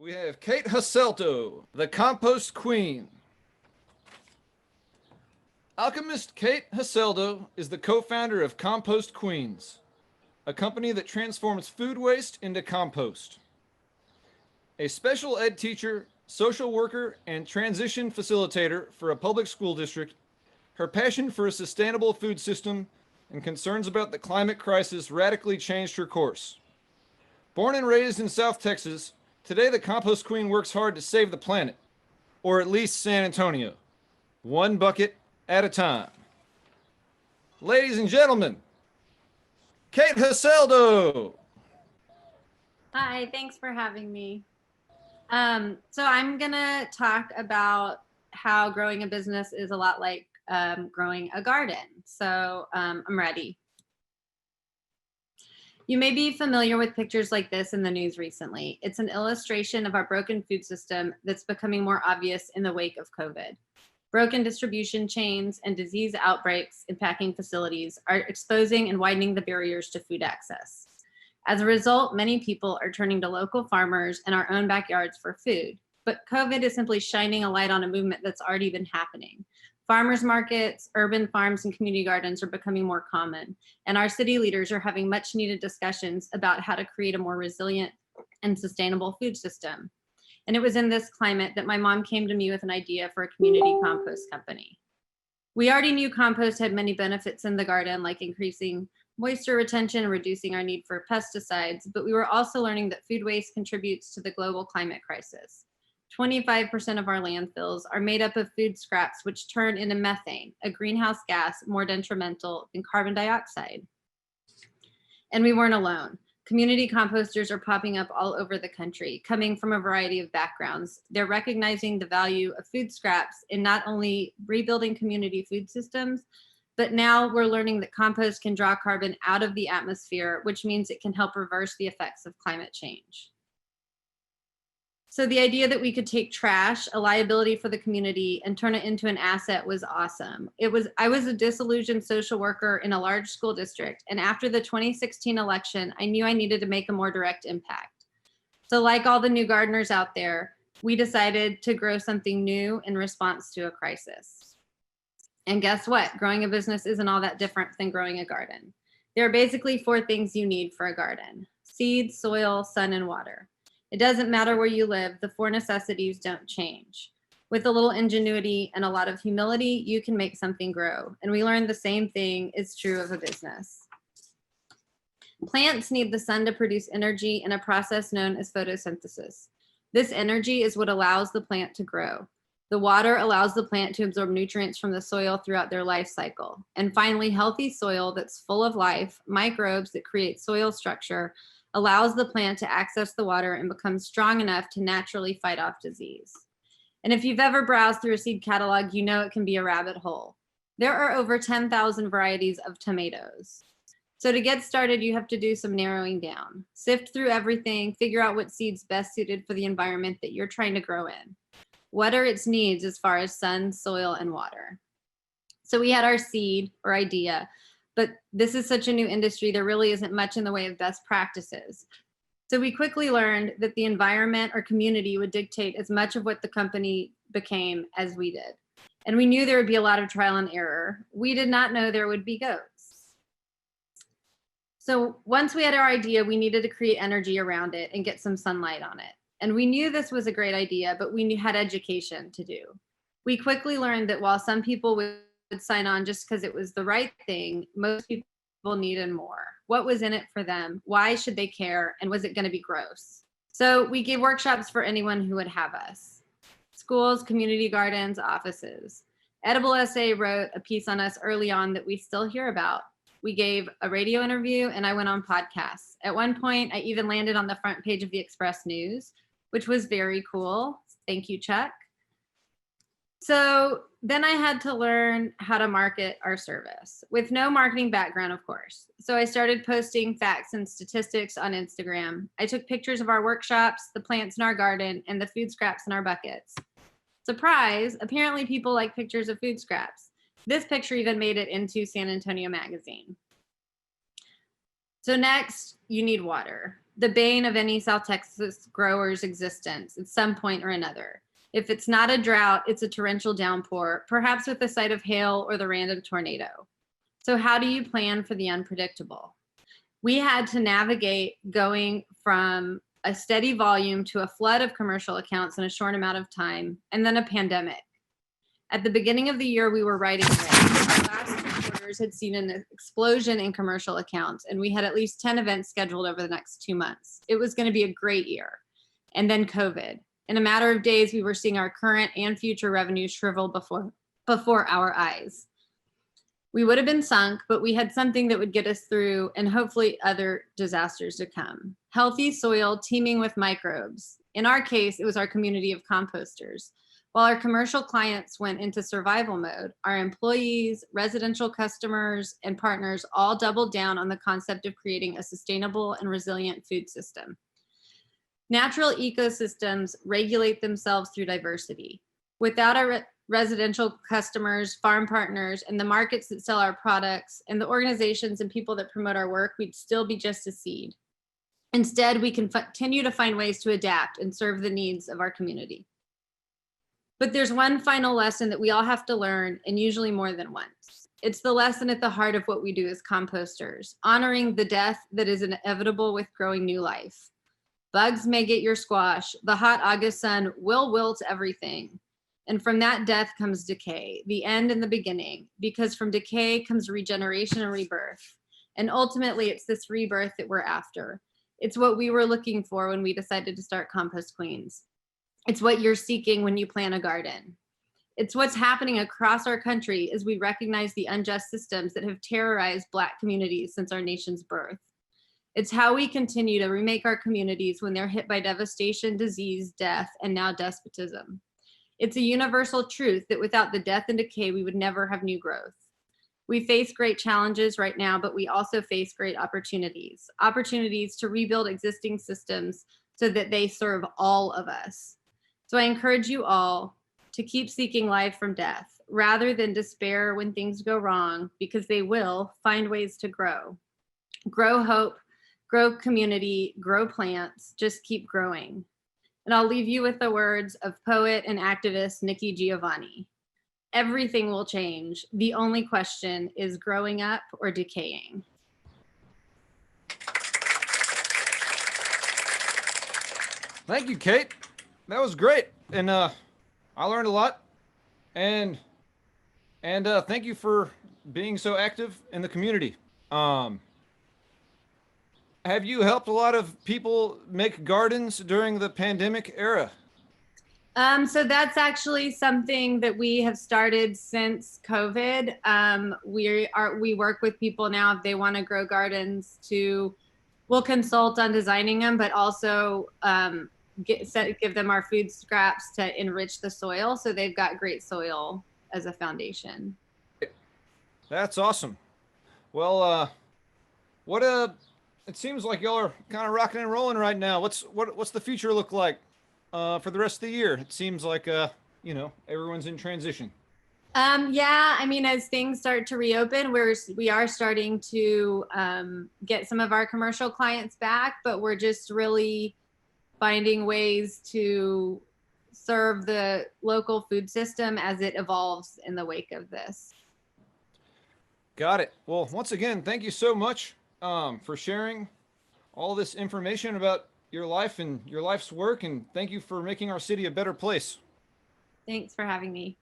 We have Kate Jaceldo, the compost queen. Alchemist Kate Jaceldo is the co-founder of Compost Queens, a company that transforms food waste into compost. A special ed teacher, social worker, and transition facilitator for a public school district, her passion for a sustainable food system and concerns about the climate crisis radically changed her course. Born and raised in South Texas, today the Compost Queen works hard to save the planet, or at least San Antonio, one bucket at a time. Ladies and gentlemen, Kate Jaceldo. Hi, thanks for having me. So I'm gonna talk about how growing a business is a lot like growing a garden. So I'm ready. You may be familiar with pictures like this in the news recently. It's an illustration of our broken food system that's becoming more obvious in the wake of COVID. Broken distribution chains and disease outbreaks in packing facilities are exposing and widening the barriers to food access. As a result, many people are turning to local farmers and our own backyards for food. But COVID is simply shining a light on a movement that's already been happening. Farmers markets, urban farms, and community gardens are becoming more common, and our city leaders are having much needed discussions about how to create a more resilient and sustainable food system. And it was in this climate that my mom came to me with an idea for a community compost company. We already knew compost had many benefits in the garden, like increasing moisture retention and reducing our need for pesticides, but we were also learning that food waste contributes to the global climate crisis. 25% of our landfills are made up of food scraps, which turn into methane, a greenhouse gas more detrimental than carbon dioxide. And we weren't alone. Community composters are popping up all over the country, coming from a variety of backgrounds. They're recognizing the value of food scraps in not only rebuilding community food systems, but now we're learning that compost can draw carbon out of the atmosphere, which means it can help reverse the effects of climate change. So the idea that we could take trash, a liability for the community, and turn it into an asset was awesome. I was a disillusioned social worker in a large school district, and after the 2016 election, I knew I needed to make a more direct impact. So like all the new gardeners out there, we decided to grow something new in response to a crisis. And guess what? Growing a business isn't all that different than growing a garden. There are basically 4 things you need for a garden: seed, soil, sun, and water. It doesn't matter where you live, the 4 necessities don't change. With a little ingenuity and a lot of humility, you can make something grow. And we learned the same thing is true of a business. Plants need the sun to produce energy in a process known as photosynthesis. This energy is what allows the plant to grow. The water allows the plant to absorb nutrients from the soil throughout their life cycle. And finally, healthy soil that's full of life, microbes that create soil structure, allows the plant to access the water and become strong enough to naturally fight off disease. And if you've ever browsed through a seed catalog, you know it can be a rabbit hole. There are over 10,000 varieties of tomatoes. So to get started, you have to do some narrowing down. Sift through everything, figure out what seed's best suited for the environment that you're trying to grow in. What are its needs as far as sun, soil, and water? So we had our seed or idea, but this is such a new industry, there really isn't much in the way of best practices. So we quickly learned that the environment or community would dictate as much of what the company became as we did. And we knew there would be a lot of trial and error. We did not know there would be goats. So once we had our idea, we needed to create energy around it and get some sunlight on it. And we knew this was a great idea, but we had education to do. We quickly learned that while some people would sign on just because it was the right thing, most people needed more. What was in it for them? Why should they care? And was it going to be gross? So we gave workshops for anyone who would have us. Schools, community gardens, offices. Edible SA wrote a piece on us early on that we still hear about. We gave a radio interview and I went on podcasts. At one point, I even landed on the front page of the Express News, which was very cool. Thank you, Chuck. So then I had to learn how to market our service with no marketing background, of course. So I started posting facts and statistics on Instagram. I took pictures of our workshops, the plants in our garden, and the food scraps in our buckets. Surprise, apparently people like pictures of food scraps. This picture even made it into San Antonio magazine. So next, you need water. the bane of any South Texas grower's existence at some point or another. If it's not a drought, it's a torrential downpour, perhaps with the sight of hail or the random tornado. So how do you plan for the unpredictable? We had to navigate going from a steady volume to a flood of commercial accounts in a short amount of time, and then a pandemic. At the beginning of the year, we were riding waves. Our last 2 quarters had seen an explosion in commercial accounts, and we had at least 10 events scheduled over the next 2 months. It was going to be a great year. And then COVID. In a matter of days, we were seeing our current and future revenues shrivel before our eyes. We would have been sunk, but we had something that would get us through and hopefully other disasters to come. Healthy soil teeming with microbes. In our case, it was our community of composters. While our commercial clients went into survival mode, our employees, residential customers, and partners all doubled down on the concept of creating a sustainable and resilient food system. Natural ecosystems regulate themselves through diversity. Without our residential customers, farm partners, and the markets that sell our products, and the organizations and people that promote our work, we'd still be just a seed. Instead, we can continue to find ways to adapt and serve the needs of our community. But there's one final lesson that we all have to learn, and usually more than once. It's the lesson at the heart of what we do as composters, honoring the death that is inevitable with growing new life. Bugs may get your squash. The hot August sun will wilt everything. And from that death comes decay, the end and the beginning, because from decay comes regeneration and rebirth. And ultimately, it's this rebirth that we're after. It's what we were looking for when we decided to start Compost Queens. It's what you're seeking when you plant a garden. It's what's happening across our country as we recognize the unjust systems that have terrorized Black communities since our nation's birth. It's how we continue to remake our communities when they're hit by devastation, disease, death, and now despotism. It's a universal truth that without the death and decay, we would never have new growth. We face great challenges right now, but we also face great opportunities. Opportunities to rebuild existing systems so that they serve all of us. So I encourage you all to keep seeking life from death, rather than despair when things go wrong, because they will. Find ways to grow. Grow hope, grow community, grow plants, just keep growing. And I'll leave you with the words of poet and activist Nikki Giovanni. Everything will change. The only question is growing up or decaying. Thank you, Kate. That was great. And I learned a lot. And thank you for being so active in the community. Have you helped a lot of people make gardens during the pandemic era? So that's actually something that we have started since COVID. We work with people now if they want to grow gardens we'll consult on designing them, but also give them our food scraps to enrich the soil, so they've got great soil as a foundation. That's awesome. Well, it seems like y'all are kind of rocking and rolling right now. What's the future look like for the rest of the year? It seems like everyone's in transition. Yeah, I mean, as things start to reopen, we are starting to get some of our commercial clients back, but we're just really finding ways to serve the local food system as it evolves in the wake of this. Got it. Well, once again, thank you so much for sharing all this information about your life and your life's work, and thank you for making our city a better place. Thanks for having me.